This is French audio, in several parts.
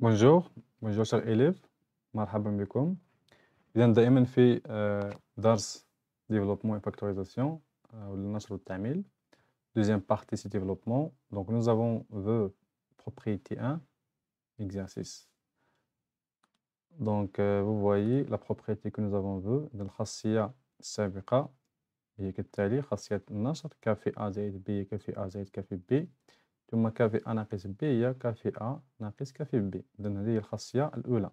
بونجور بونجور شير إليف، مرحبا بكم. إذا دائما في درس développement et factorisation ولا النشر والتعميل. Deuxième partie c'est développement. Donc nous avons the propriété 1 exercice. Donc vous voyez la propriété que nous avons the الخاصية السابقة هي كالتالي: خاصية النشر ك في A زائد B هي ك في A زائد ك في B، ثم ك في A ناقص B هي ك في A ناقص ك في B. إذا هذه هي الخاصية الأولى.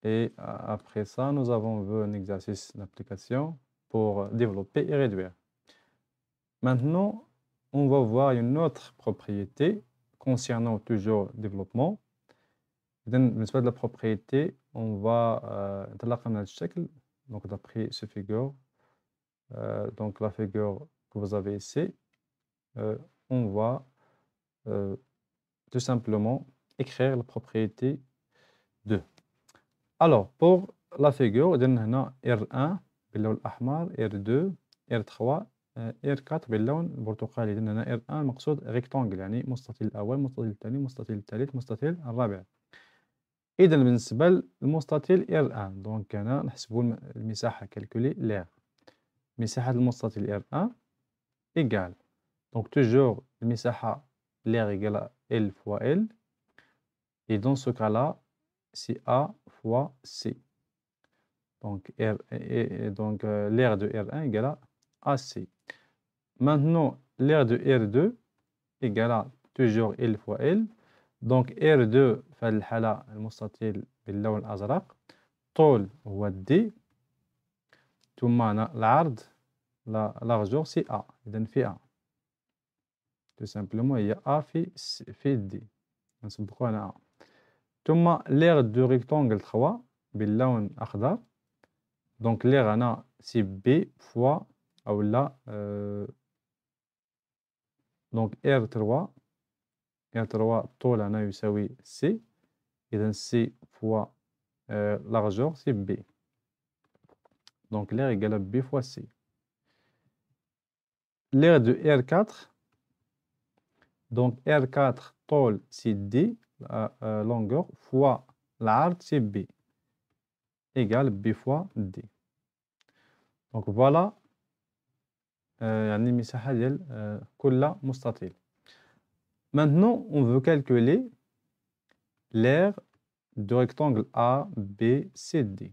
Et après ça, nous avons vu un exercice d'application pour développer et réduire. Maintenant, on va voir une autre propriété concernant toujours le développement. بالنسبة de la propriété, on va نطلقها من هذا الشكل. Donc d'après ce figure, donc la figure que vous avez ici, on va tout simplement écrire la propriété 2. Alors, pour la figure, on a R1 باللون الأحمر، R2 R3 R4 باللون البرتقالي. إذن هنا R1 مقصود rectangle، يعني مستطيل الأول، مستطيل الثاني، مستطيل الثالث، مستطيل الرابع. إذا بالنسبة للمستطيل R1 دونك هنا نحسبوا المساحة calculer l'air. مساحة المستطيل R1 égale donc toujours المساحة l'air égale à L fois L, et dans ce cas-là c'est A fois C. Donc, l'air de R1 égale à AC. Maintenant, l'air de R2 égale à toujours L fois L. Donc, R2 في هذه الحالة المستطيل باللون الأزرق، طول هو D، ثم العرض largeur c'est A. إذن في A. Tout simplement هي A في D. نسبقوا هنا A. ثم l'air de rectangle 3 باللون الأخضر. Donc l'air هنا c'est B fois أو لا donc R3 طول هنا يساوي C. إذا C fois largeur c'est B. Donc l'air égale à B fois C. L'air de R4, donc R4 طول c'est D, longueur fois العرض c'est B égale B fois D. Donc voilà يعني المساحة ديال كل مستطيل. Maintenant on veut calculer l'aire du rectangle A B C D.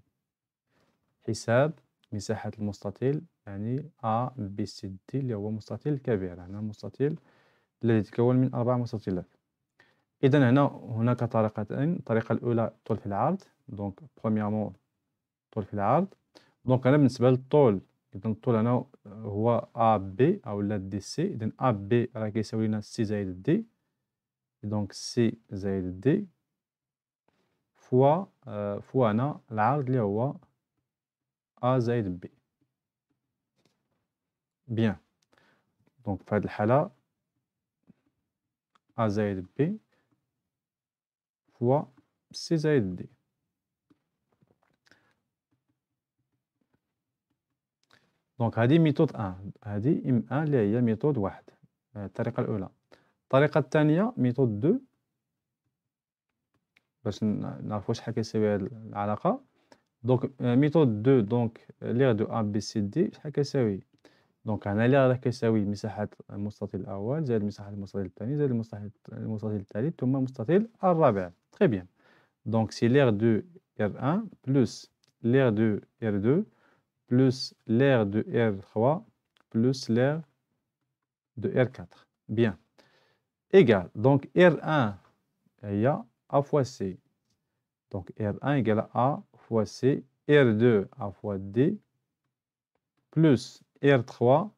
حساب مساحة المستطيل يعني A B C D اللي هو مستطيل كبير. هنا مستطيل الذي يتكون من 4 مستطيلات. إذا هناك طريقتين. الطريقة الأولى طول في العرض. donc premièrement طول في العرض. donc أنا بالنسبة للطول، إذا الطول هنا هو AB أو لا DC. إذا AB راه كيساوي لنا C زائد D. donc C زائد D فوا هنا العرض اللي هو A زائد B. bien. donc في هذه الحالة A زائد B فوا C زائد D. دونك هذه ميثود 1، هذه M1 اللي هي ميثود 1، الطريقة الأولى. الطريقة الثانية ميثود 2 باش نعرفوا شحال كيساوي هذه العلاقة. دونك ميثود 2 دونك لير دو A B C D شحال كيساوي؟ دونك هنا لير راه كيساوي مساحة المستطيل الأول زائد مساحة المستطيل الثاني زائد المستطيل الثالث ثم المستطيل الرابع. تري بيان. دونك سي لير دو R1 بلس لير دو R2 plus l'air de R3 plus l'air de R4. Bien. Égal. Donc R1 il y a A fois C. Donc R1 égale à A fois C. R2 A fois D plus R3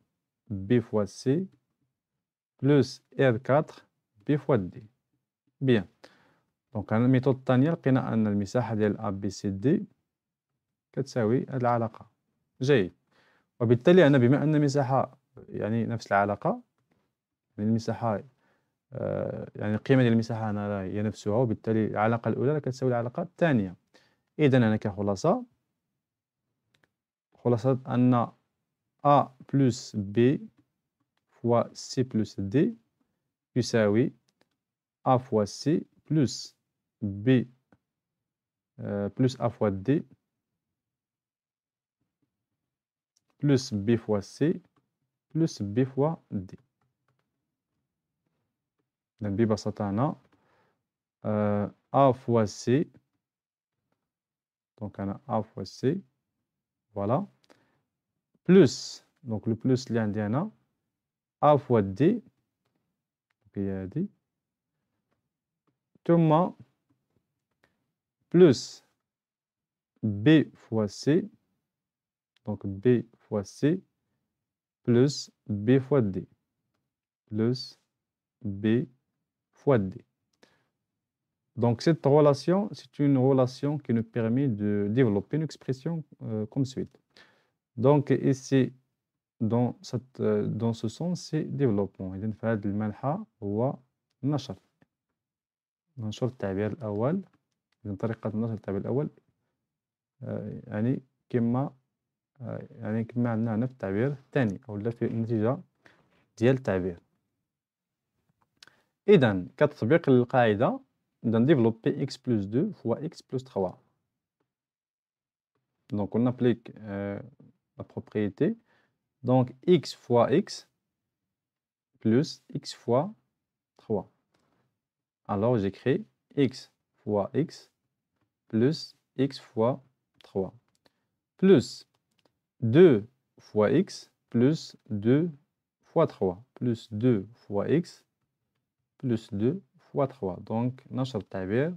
B fois C plus R4 B fois D. Bien. Donc أنا الميثود الثانية لقينا أن المساحة ديال A B C D كتساوي هذه العلاقة. جيد. وبالتالي أنا بما أن المساحة يعني نفس العلاقة، يعني المساحة يعني القيمة ديال المساحة هنا هي نفسها، وبالتالي العلاقة الأولى كتساوي العلاقة الثانية. إذا أنا كخلاصة أن A plus B fois C plus D يساوي A fois C plus B plus A fois D plus B fois C plus B fois D. Donc, ببساطة هنا A fois C, donc on a A fois C, voilà, plus, donc le plus اللي عندي هنا A fois D, donc هي هادي, ثم plus B fois C, donc B fois C, plus B fois D, plus B fois D. Donc cette relation, c'est une relation qui nous permet de développer une expression comme suite. Donc ici, dans ce sens, c'est développement. إذن فهاد المنحى هو نشر التعبير الأول. إذن طريقة نشر التعبير الأول يعني كما عندنا هنا في التعبير الثاني أو في النتيجة ديال التعبير. إذن كتطبيق للقاعدة إذن développer x plus 2 fois x plus 3. Donc on applique la propriété. Donc x fois x plus x fois 3. Alors j'écris x fois x plus x fois 3 plus 2 fois x plus 2 fois 3 plus 2 fois x plus 2 fois 3. Donc نشر التعبير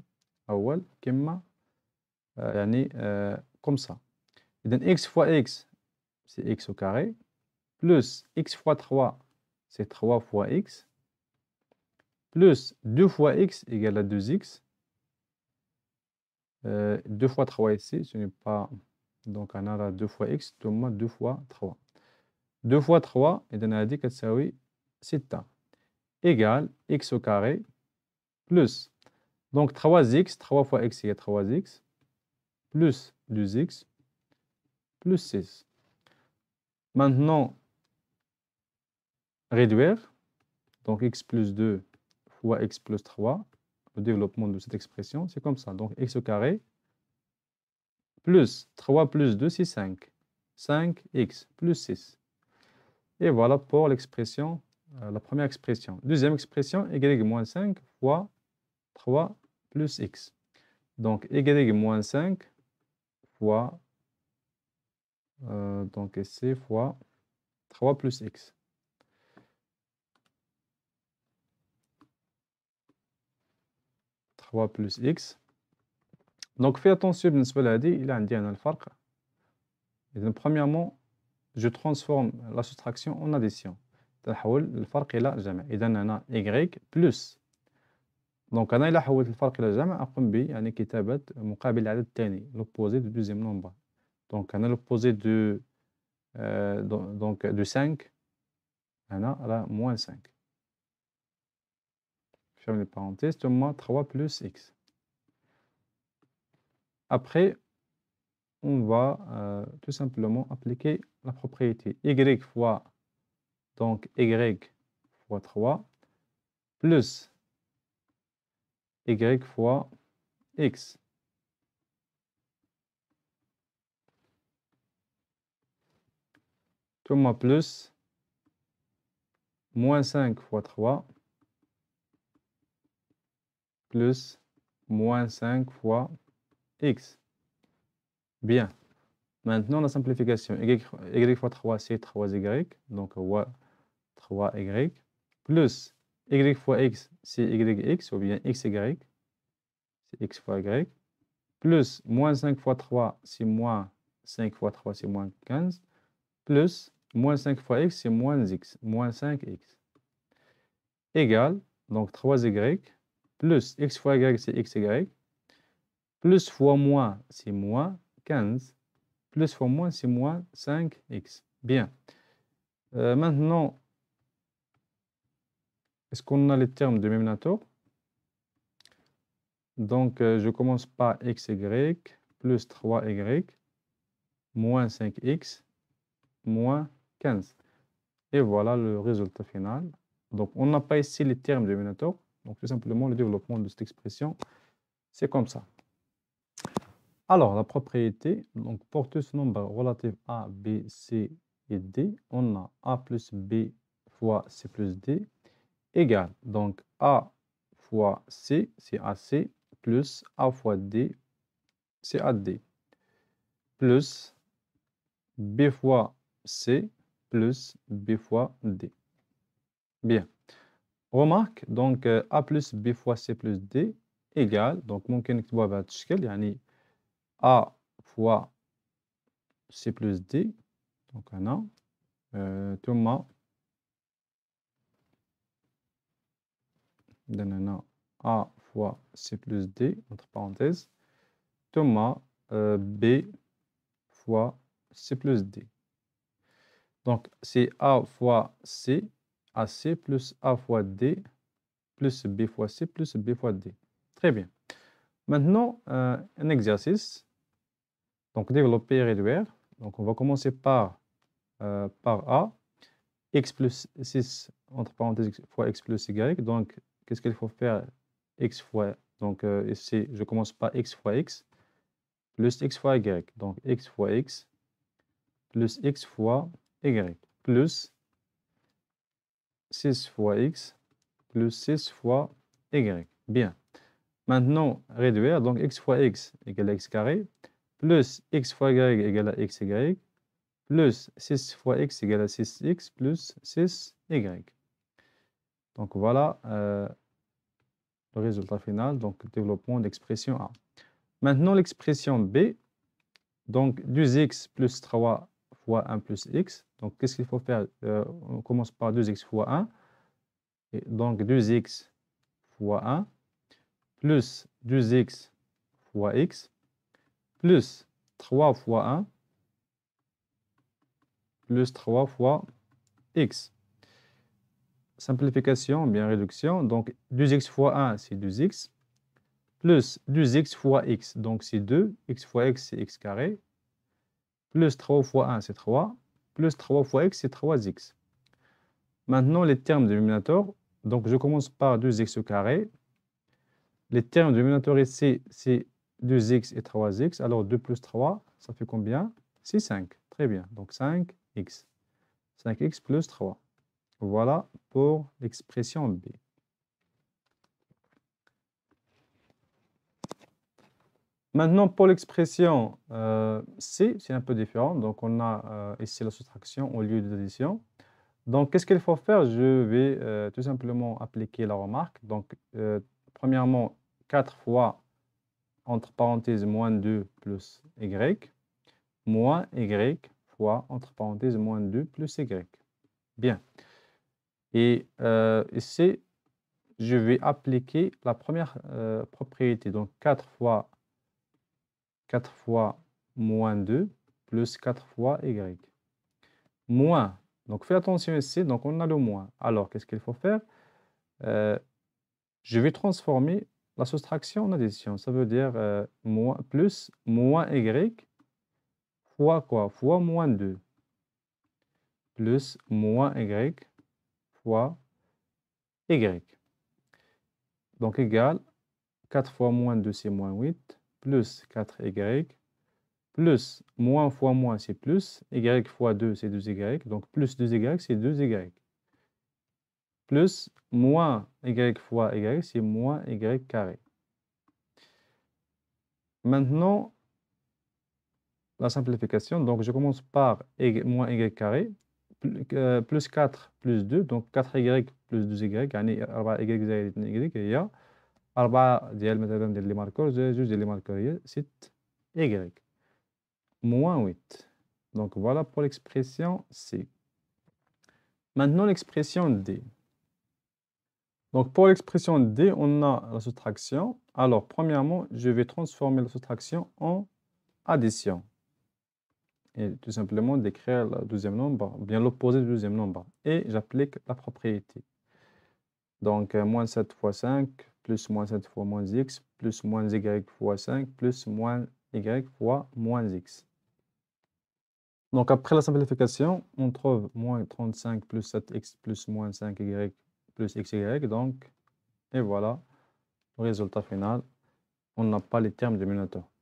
أول كما يعني comme ça. إذن x fois x c'est x au carré plus x fois 3 c'est 3 fois x plus 2 fois x égale à 2x. 2 fois 3 ici, ce n'est pas... Donc on a là 2 fois x, ثم 2 fois 3. 2 fois 3, إذن هذه كتساوي 6 égale x au carré plus. Donc 3x, 3 fois x égale 3x plus 2x plus 6. Maintenant, réduire. Donc x plus 2 fois x plus 3. Le développement de cette expression, c'est comme ça. Donc x au carré plus 3 plus 2, c'est 5. 5x plus 6. Et voilà pour l'expression, la première expression. Deuxième expression, y moins 5 fois 3 plus x. Donc y moins 5 fois, donc ici, fois 3 plus x. plus x. Donc fais attention بالنسبة لهذه إلى عندي هنا الفرق. إذن premièrement je transforme la soustraction en addition. تحول الفرق إلى جمع. إذن هنا y plus. Donc أنا إلا حولت الفرق إلى جمع أقوم ب يعني كتابة مقابل العدد الثاني l'opposé du deuxième nombre. Donc هنا l'opposé de 5 هنا راه moins 5. Ferme les parenthèses, ثم 3 plus x. Après, on va tout simplement appliquer la propriété y fois, donc y fois 3 plus y fois x. ثم plus moins 5 fois 3 plus moins 5 fois x. Bien. Maintenant, la simplification. Y fois 3, c'est 3y. Donc, 3y. Plus y fois x, c'est yx, ou bien xy. C'est x fois y. Plus moins 5 fois 3, c'est moins 5 fois 3, c'est moins 15. Plus moins 5 fois x, c'est moins x. Moins 5x. Égal, donc 3y. Plus x fois y, c'est xy. Plus fois moins, c'est moins 15. Plus fois moins, c'est moins 5x. Bien. Maintenant, est-ce qu'on a les termes de même nature? Donc, je commence par xy plus 3y moins 5x moins 15. Et voilà le résultat final. Donc, on n'a pas ici les termes de même nature. Donc, tout simplement, le développement de cette expression, c'est comme ça. Alors, la propriété, donc pour tout ce nombre relatif à B, C et D, on a A plus B fois C plus D égale, donc A fois C, c'est AC, plus A fois D, c'est AD, plus B fois C, plus B fois D. Bien. Remarque, donc A plus B fois C plus D égale, donc ممكن نكتبوها بهذا الشكل, يعني A fois C plus D, donc هنا ثم عندنا هنا A fois C plus D, entre parenthèses, ثم B fois C plus D. Donc, c'est A fois C, AC, plus A fois D, plus B fois C, plus B fois D. Très bien. Maintenant, un exercice. Donc, développer et réduire. Donc, on va commencer par A. X plus 6, entre parenthèses, fois X plus Y. Donc, qu'est-ce qu'il faut faire? X fois, donc ici, je commence par X fois X, plus X fois Y. Donc, X fois X, plus X fois Y, plus 6 fois X, plus 6 fois Y. Bien. Maintenant, réduire. Donc, X fois X égale à X carré, plus X fois Y égale à XY, plus 6 fois X égale à 6X, plus 6Y. Donc, voilà le résultat final. Donc, développement d'expression A. Maintenant, l'expression B. Donc, 2X plus 3 fois 1 plus X. Donc, qu'est-ce qu'il faut faire? On commence par 2X fois 1. Et donc, 2X fois 1, plus 2X fois X, plus 3 fois 1, plus 3 fois X. Simplification, bien réduction. Donc, 2X fois 1, c'est 2X, plus 2X fois X, donc c'est 2. X fois X, c'est X carré, plus 3 fois 1, c'est 3, plus 3 fois X, c'est 3X. Maintenant, les termes du dénominateur. Donc, je commence par 2X au carré. Les termes du dénominateur ici, c'est 2X et 3X. Alors, 2 plus 3, ça fait combien? C'est 5. Très bien. Donc, 5X. 5X plus 3. Voilà pour l'expression B. Maintenant, pour l'expression C, c'est un peu différent. Donc, on a ici la soustraction au lieu de l'addition. Donc, qu'est-ce qu'il faut faire? Je vais tout simplement appliquer la remarque. Donc, premièrement, 4 fois, entre parenthèses, moins 2 plus Y, moins Y fois, entre parenthèses, moins 2 plus Y. Bien. Et ici, je vais appliquer la première propriété. Donc, 4 fois moins 2 plus 4 fois Y. Moins. Donc, fais attention ici. Donc, on a le moins. Alors, qu'est-ce qu'il faut faire? Je vais transformer la soustraction en addition. Ça veut dire plus moins Y fois quoi? Fois moins 2. Plus moins Y fois Y. Donc, égal 4 fois moins 2, c'est moins 8, plus 4Y, plus moins fois moins, c'est plus, Y fois 2, c'est 2Y, donc plus 2Y, c'est 2Y. Plus moins Y fois Y, c'est moins Y carré. Maintenant, la simplification, donc je commence par moins Y carré, plus 4 plus 2, donc 4Y plus 2Y, يعني 4Y زائد 2Y هي 4 ديال مثلا ديال لي ماركور، 2 ديال لي ماركور هي 6Y. Moins 8. Donc voilà pour l'expression C. Maintenant l'expression D. Donc pour l'expression D, on a la soustraction. Alors premièrement, je vais transformer la soustraction en addition. Et tout simplement d'écrire le deuxième nombre, bien l'opposé du deuxième nombre. Et j'applique la propriété. Donc moins 7 fois 5, plus moins 7 fois moins x, plus moins y fois 5, plus moins y fois moins x. Donc, après la simplification, on trouve moins 35 plus 7x plus moins 5y plus xy. Donc, Et voilà, le résultat final, on n'a pas les termes du Minotaur.